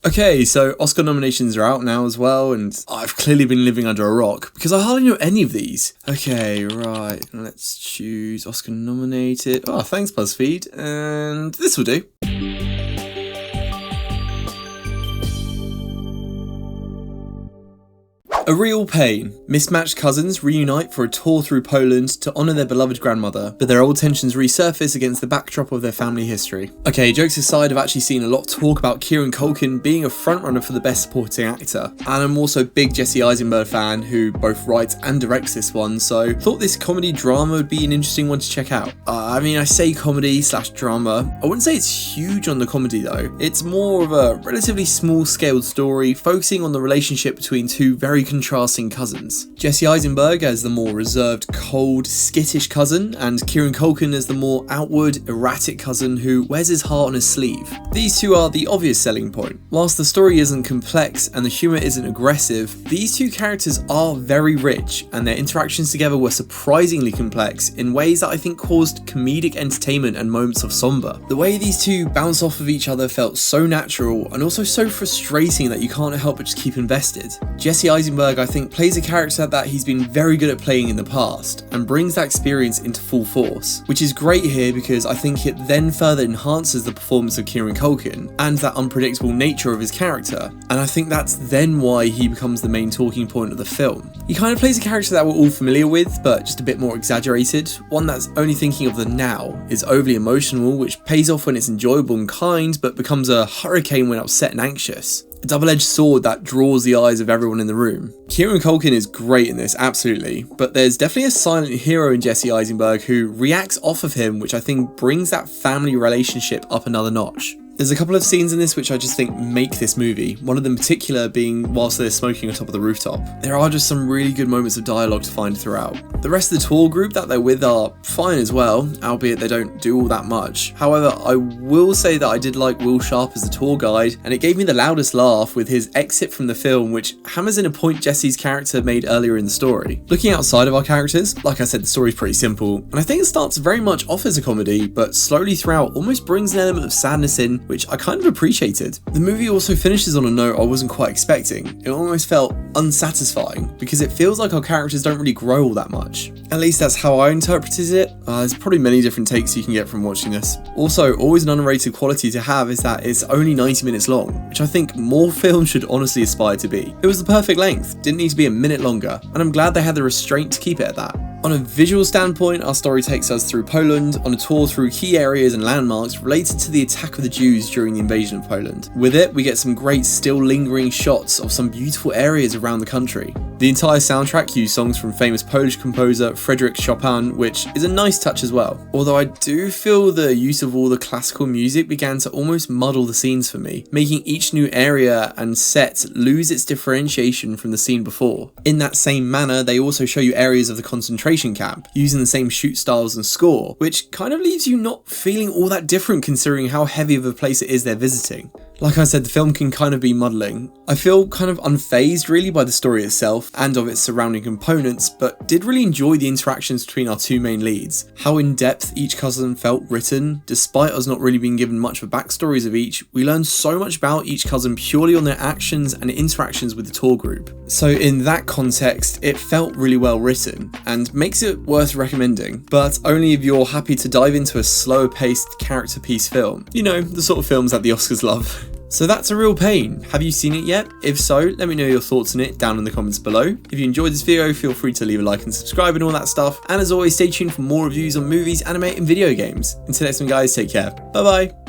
Okay, so Oscar nominations are out now as well, and I've clearly been living under a rock because I hardly know any of these. Okay, right, let's choose Oscar nominated. Oh, thanks BuzzFeed, and this will do. A real pain. Mismatched cousins reunite for a tour through Poland to honour their beloved grandmother, but their old tensions resurface against the backdrop of their family history. Okay, jokes aside, I've actually seen a lot of talk about Kieran Culkin being a frontrunner for the best supporting actor, and I'm also a big Jesse Eisenberg fan who both writes and directs this one, so thought this comedy drama would be an interesting one to check out. I mean, I say comedy slash drama, I wouldn't say it's huge on the comedy though. It's more of a relatively small scaled story focusing on the relationship between two very contrasting cousins. Jesse Eisenberg as the more reserved, cold, skittish cousin, and Kieran Culkin as the more outward, erratic cousin who wears his heart on his sleeve. These two are the obvious selling point. Whilst the story isn't complex and the humour isn't aggressive, these two characters are very rich, and their interactions together were surprisingly complex in ways that I think caused comedic entertainment and moments of somber. The way these two bounce off of each other felt so natural and also so frustrating that you can't help but just keep invested. Jesse Eisenberg, I think, plays a character that he's been very good at playing in the past and brings that experience into full force, which is great here because I think it then further enhances the performance of Kieran Culkin and that unpredictable nature of his character, and I think that's then why he becomes the main talking point of the film. He kind of plays a character that we're all familiar with, but just a bit more exaggerated, one that's only thinking of the now, is overly emotional, which pays off when it's enjoyable and kind, but becomes a hurricane when upset and anxious. A double-edged sword that draws the eyes of everyone in the room. Kieran Culkin is great in this, absolutely, but there's definitely a silent hero in Jesse Eisenberg who reacts off of him, which I think brings that family relationship up another notch. There's a couple of scenes in this which I just think make this movie, one of them in particular being whilst they're smoking on top of the rooftop. There are just some really good moments of dialogue to find throughout. The rest of the tour group that they're with are fine as well, albeit they don't do all that much. However, I will say that I did like Will Sharpe as the tour guide, and it gave me the loudest laugh with his exit from the film, which hammers in a point Jesse's character made earlier in the story. Looking outside of our characters, like I said, the story's pretty simple, and I think it starts very much off as a comedy, but slowly throughout almost brings an element of sadness in, which I kind of appreciated. The movie also finishes on a note I wasn't quite expecting. It almost felt unsatisfying because it feels like our characters don't really grow all that much. At least that's how I interpreted it. There's probably many different takes you can get from watching this. Also, always an underrated quality to have is that it's only 90 minutes long, which I think more films should honestly aspire to be. It was the perfect length, didn't need to be a minute longer, and I'm glad they had the restraint to keep it at that. On a visual standpoint, our story takes us through Poland on a tour through key areas and landmarks related to the attack of the Jews during the invasion of Poland. With it, we get some great still lingering shots of some beautiful areas around the country. The entire soundtrack used songs from famous Polish composer Frédéric Chopin, which is a nice touch as well. Although I do feel the use of all the classical music began to almost muddle the scenes for me, making each new area and set lose its differentiation from the scene before. In that same manner, they also show you areas of the concentration camp, using the same shoot styles and score, which kind of leaves you not feeling all that different considering how heavy of a place it is they're visiting. Like I said, the film can kind of be muddling. I feel kind of unfazed really by the story itself and of its surrounding components, but did really enjoy the interactions between our two main leads. How in depth each cousin felt written, despite us not really being given much of backstories of each, we learned so much about each cousin purely on their actions and interactions with the tour group. So in that context, it felt really well written and makes it worth recommending, but only if you're happy to dive into a slower paced character piece film. You know, the sort of films that the Oscars love. So that's A Real Pain. Have you seen it yet? If so, let me know your thoughts on it down in the comments below. If you enjoyed this video, feel free to leave a like and subscribe and all that stuff. And as always, stay tuned for more reviews on movies, anime and video games. Until next time guys, take care. Bye bye.